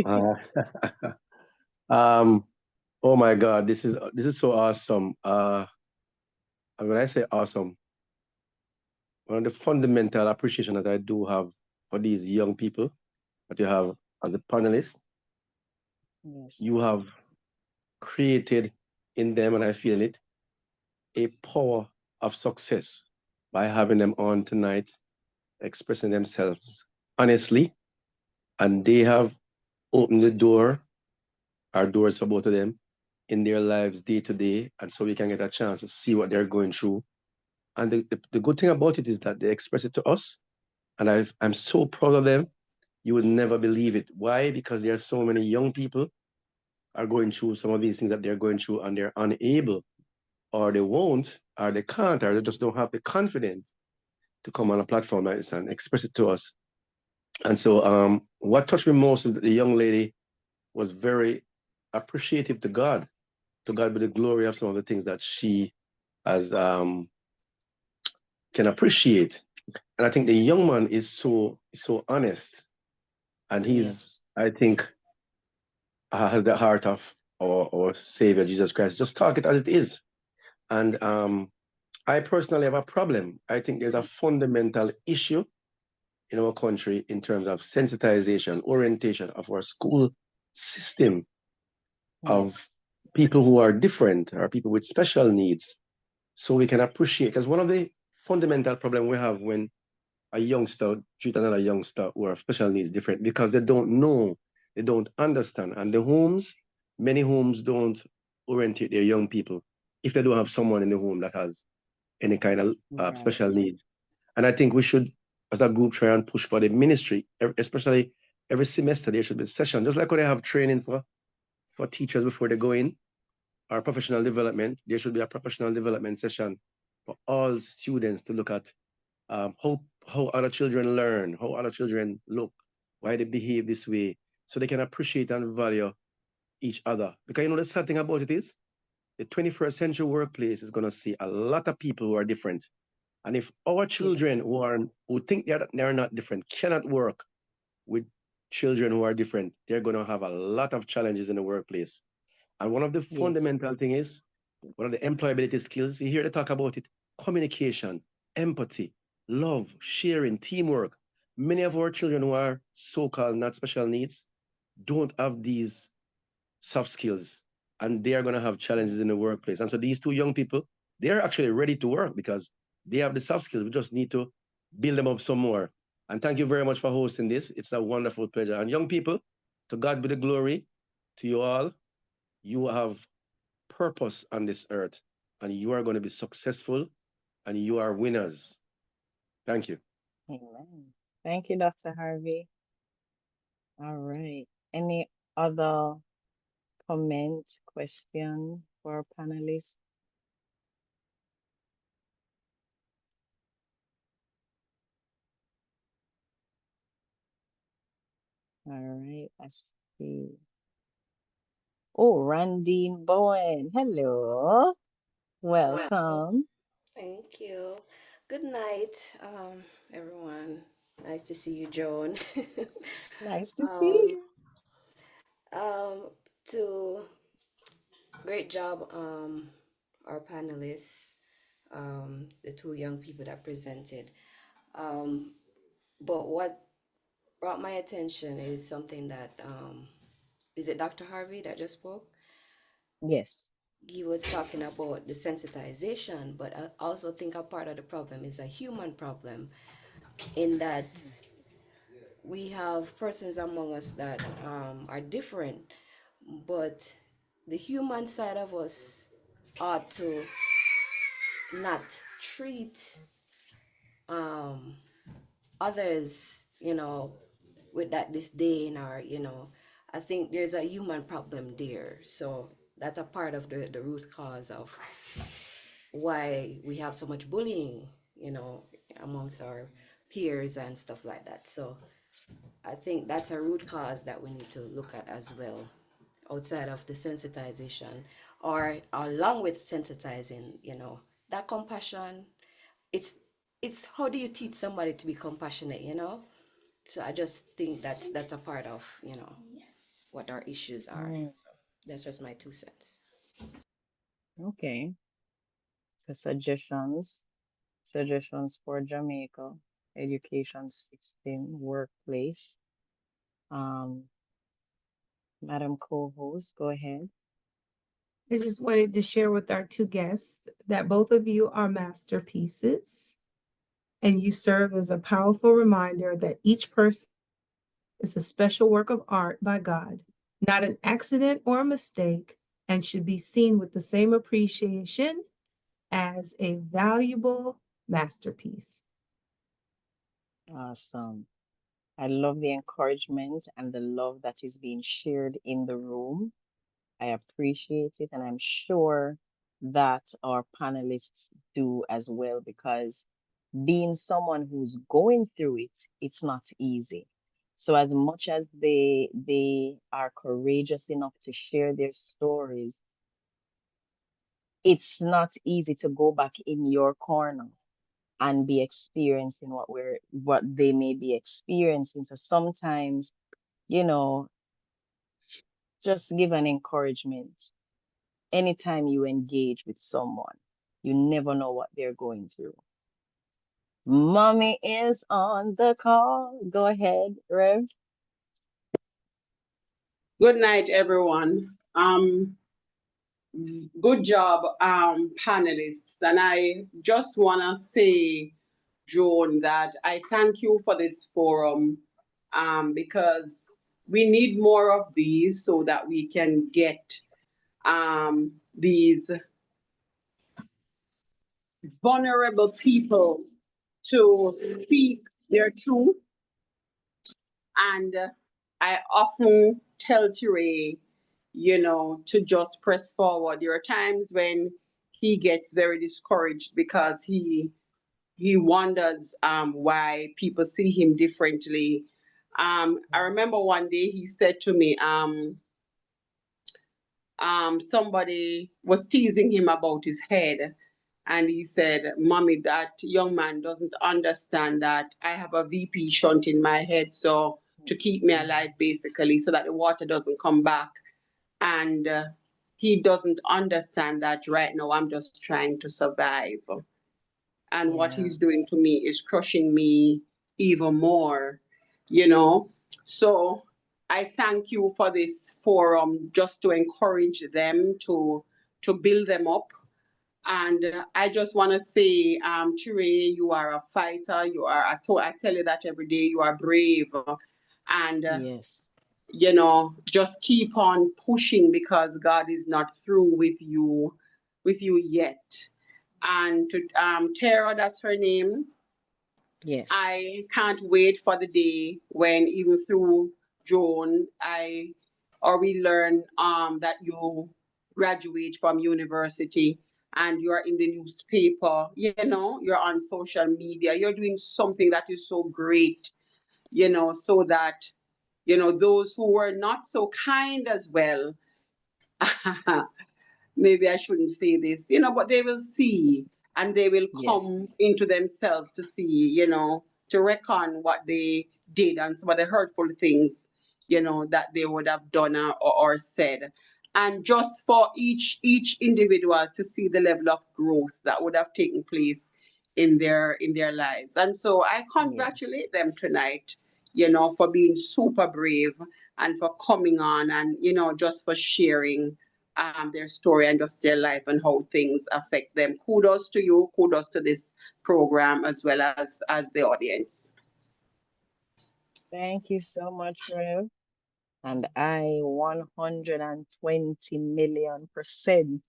Uh, oh my God, this is so awesome. And when I say awesome, one of the fundamental appreciation that I do have for these young people that you have as a panelist, Yes. you have created in them, and I feel it, a power of success by having them on tonight, expressing themselves honestly, and they have opened the door, our doors for both of them, in their lives day to day, and so we can get a chance to see what they're going through. And the good thing about it is that they express it to us, and I'm so proud of them. You would never believe it. Why? Because there are so many young people are going through some of these things that they're going through, and they're unable, or they won't, or they can't, or they just don't have the confidence to come on a platform like this and express it to us. And so, what touched me most is that the young lady was very appreciative to God. To God be the glory of some of the things that she has can appreciate. And I think the young man is so honest, and he's, I think, has the heart of our Savior Jesus Christ. Just talk it as it is. And I personally have a problem. I think there's a fundamental issue in our country in terms of sensitization, orientation of our school system of people who are different or people with special needs, so we can appreciate. Because one of the fundamental problem we have when a youngster treat another youngster who are special needs different, because they don't know, they don't understand. And the homes, many homes don't orientate their young people if they don't have someone in the home that has any kind of special needs. And I think we should, as a group, try and push for the ministry, especially every semester there should be a session, just like when they have training for teachers before they go in, or professional development. There should be a professional development session for all students to look at how other children learn, how other children look, why they behave this way, so they can appreciate and value each other. Because you know the sad thing about it is, the 21st century workplace is going to see a lot of people who are different. And if our children who think they're not different cannot work with children who are different, they're going to have a lot of challenges in the workplace. And one of the fundamental thing is, one of the employability skills, you hear they talk about it, communication, empathy, love, sharing, teamwork. Many of our children who are so-called not special needs don't have these soft skills, and they are going to have challenges in the workplace. And so these two young people, they're actually ready to work because they have the soft skills. We just need to build them up some more. And thank you very much for hosting this. It's a wonderful pleasure. And young people, to God be the glory, to you all. You have purpose on this earth, and you are going to be successful, and you are winners. Thank you. Amen. Thank you, Dr. Harvey. All right. Any other comment, question for our panelists? All right, I see. Oh, Randine Bowen. Hello. Welcome. Thank you. Good night, everyone. Nice to see you, Joan. Nice to see um, you. to great job, our panelists, the two young people that presented. Um, but what brought my attention is something that, is it Dr. Harvey that just spoke? Yes. He was talking about the sensitization, but I also think a part of the problem is a human problem, in that we have persons among us that are different, but the human side of us ought to not treat others, with that disdain, or, I think there's a human problem there. So that's a part of the root cause of why we have so much bullying, amongst our peers and stuff like that. So I think that's a root cause that we need to look at as well, outside of the sensitization, or along with sensitizing, that compassion. It's it's how do you teach somebody to be compassionate? So I just think that's a part of, what our issues are. So that's just my 2 cents. Okay. So suggestions for Jamaica education system, workplace. Um, Madam Co-host, go ahead. I just wanted to share with our two guests that both of you are masterpieces. and you serve as a powerful reminder that each person is a special work of art by God, not an accident or a mistake, and should be seen with the same appreciation as a valuable masterpiece. Awesome. I love the encouragement and the love that is being shared in the room. I appreciate it, and I'm sure that our panelists do as well, because being someone who's going through it, it's not easy. So as much as they are courageous enough to share their stories, it's not easy to go back in your corner and be experiencing what they may be experiencing. So sometimes, you know, just give an encouragement. Anytime you engage with someone, you never know what they're going through. Mommy is on the call. Go ahead, Rev. Good night, everyone. Good job, panelists. And I just want to say, Joan, that I thank you for this forum, because we need more of these so that we can get these vulnerable people to speak their truth. And I often tell Terae, to just press forward. There are times when he gets very discouraged because he wonders why people see him differently. I remember one day he said to me, somebody was teasing him about his head. And he said, Mommy, that young man doesn't understand that I have a VP shunt in my head. So to keep me alive, basically, so that the water doesn't come back. And he doesn't understand that right now I'm just trying to survive. And what Yeah, he's doing to me is crushing me even more, you know. So I thank you for this forum, just to encourage them, to build them up. And I just want to say, Terae, you are a fighter. I tell you that every day. You are brave, and yes, just keep on pushing, because God is not through with you yet. And to Tara, that's her name. yes, I can't wait for the day when, even through Joan, we learn that you graduate from university and you're in the newspaper, you're on social media, you're doing something that is so great, so that, those who were not so kind as well, maybe I shouldn't say this, but they will see, and they will yes, come into themselves to see, to reckon what they did and some of the hurtful things, that they would have done, or said. And just for each individual to see the level of growth that would have taken place in their lives. And so I yeah. congratulate them tonight, for being super brave, and for coming on, and just for sharing their story and just their life and how things affect them. Kudos to you. Kudos to this program, as well as the audience. Thank you so much, Rev. And I 120 million%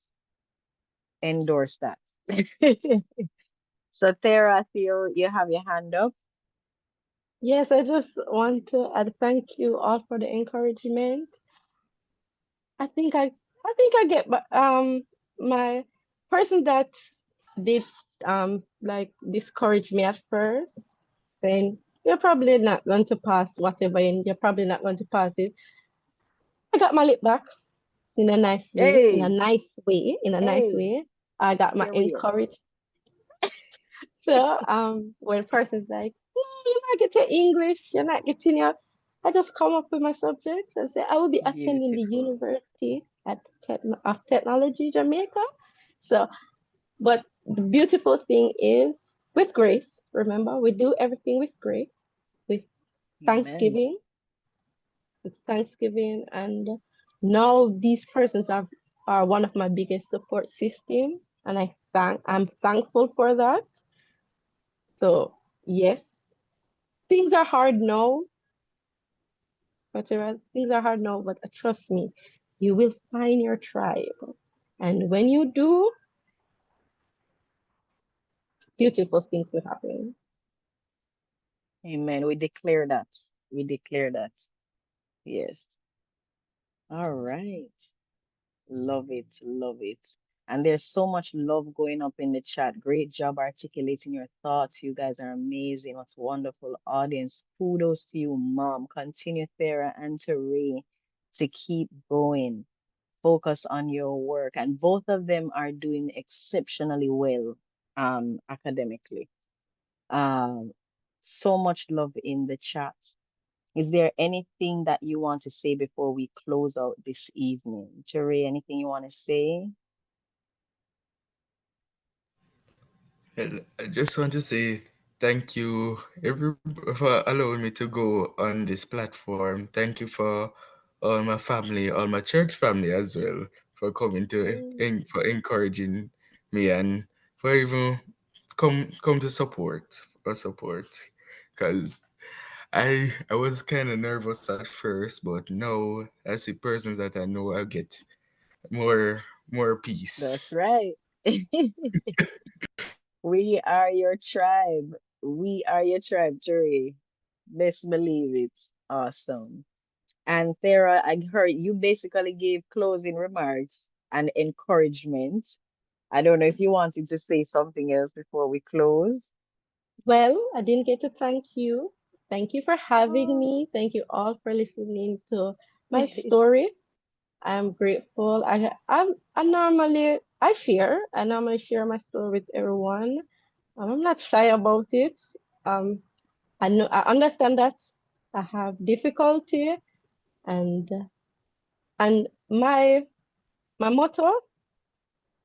endorse that. So, Tara, I feel you have your hand up. Yes, I just want to add thank you all for the encouragement. I think I get my person that did like discourage me at first, saying you're probably not going to pass whatever and you're probably not going to pass it. I got my lip back in a nice way, in a Hey, nice way, in a nice hey, way. I got my period. encouraged. So when a person's like, no, you're not getting English, you're not getting your, I just come up with my subjects and say I will be attending the Beautiful. University of Technology, Jamaica. So, but the beautiful thing is with grace. Remember, we do everything with grace, with Amen. Thanksgiving, and now these persons are one of my biggest support system, and I'm thankful for that. So Yes, things are hard now, things are hard now, but trust me, you will find your tribe. And when you do, beautiful things will happen. Amen. We declare that. We declare that. Yes. All right. Love it. Love it. And there's so much love going up in the chat. Great job articulating your thoughts. You guys are amazing. What a wonderful audience. Kudos to you, Mom. Continue, Thera and Terae, to keep going. Focus on your work. And both of them are doing exceptionally well academically. Um, so much love in the chat. Is there anything that you want to say before we close out this evening? Terae, anything you want to say? Well, I just want to say thank you for allowing me to go on this platform. Thank you for all my family, all my church family as well, for coming to for encouraging me and for even come to support. Because I was kind of nervous at first, but now I see persons that I know I get more peace. That's right. We are your tribe. We are your tribe, Terae. Best believe it. Awesome. And Thera, I heard you basically gave closing remarks and encouragement. I don't know if you wanted to say something else before we close. Well, I didn't get to thank you. Thank you for having Oh. me. Thank you all for listening to my story. I'm grateful. I normally share my story with everyone. I'm not shy about it. Um, I understand that I have difficulty, and my motto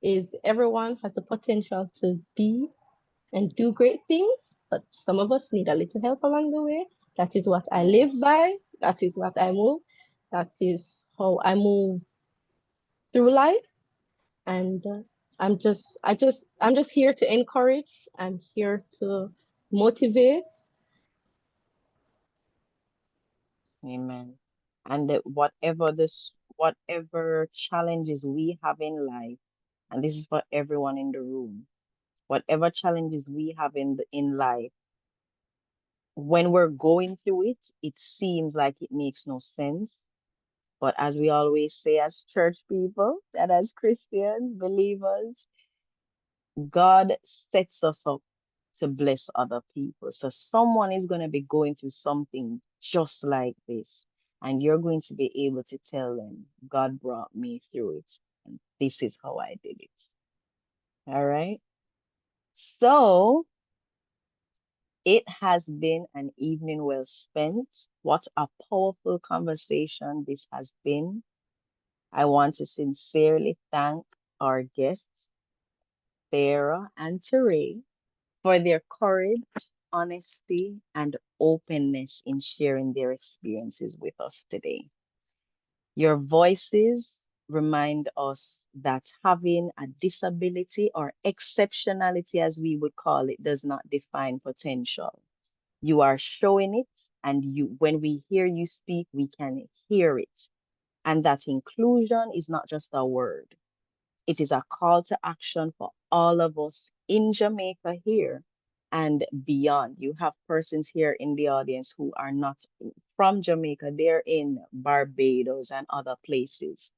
is everyone has the potential to be and do great things, but some of us need a little help along the way. That is what I live Yes. by. That is what I move. That is how I move through life. And I'm just here to encourage. I'm here to motivate. Amen. And that whatever challenges we have in life, and this is for everyone in the room, whatever challenges we have in life, when we're going through it, it seems like it makes no sense. But as we always say as church people and as Christians, believers, God sets us up to bless other people. So someone is going to be going through something just like this, and you're going to be able to tell them, God brought me through it, and this is how I did it. All right. So it has been an evening well spent. What a powerful conversation this has been. I want to sincerely thank our guests, Thera and Terae, for their courage, honesty, and openness in sharing their experiences with us today. Your voices remind us that having a disability or exceptionality, as we would call it, does not define potential. You are showing it, and when we hear you speak, we can hear it. And that inclusion is not just a word. It is a call to action for all of us in Jamaica here and beyond. You have persons here in the audience who are not from Jamaica, they're in Barbados and other places.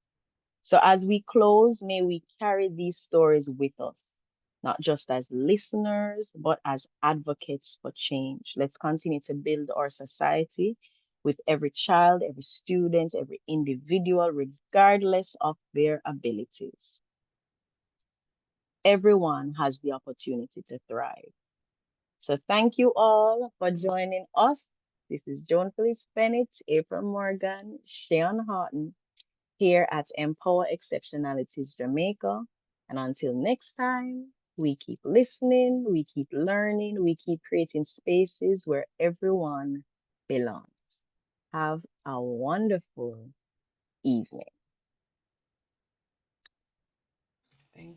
So as we close, may we carry these stories with us, not just as listeners, but as advocates for change. Let's continue to build our society with every child, every student, every individual, regardless of their abilities. Everyone has the opportunity to thrive. So thank you all for joining us. This is Joan Phillips Bennett, April Morgan, Sheon Horton here at Empower Exceptionalities Jamaica. And until next time, we keep listening, we keep learning, we keep creating spaces where everyone belongs. Have a wonderful evening.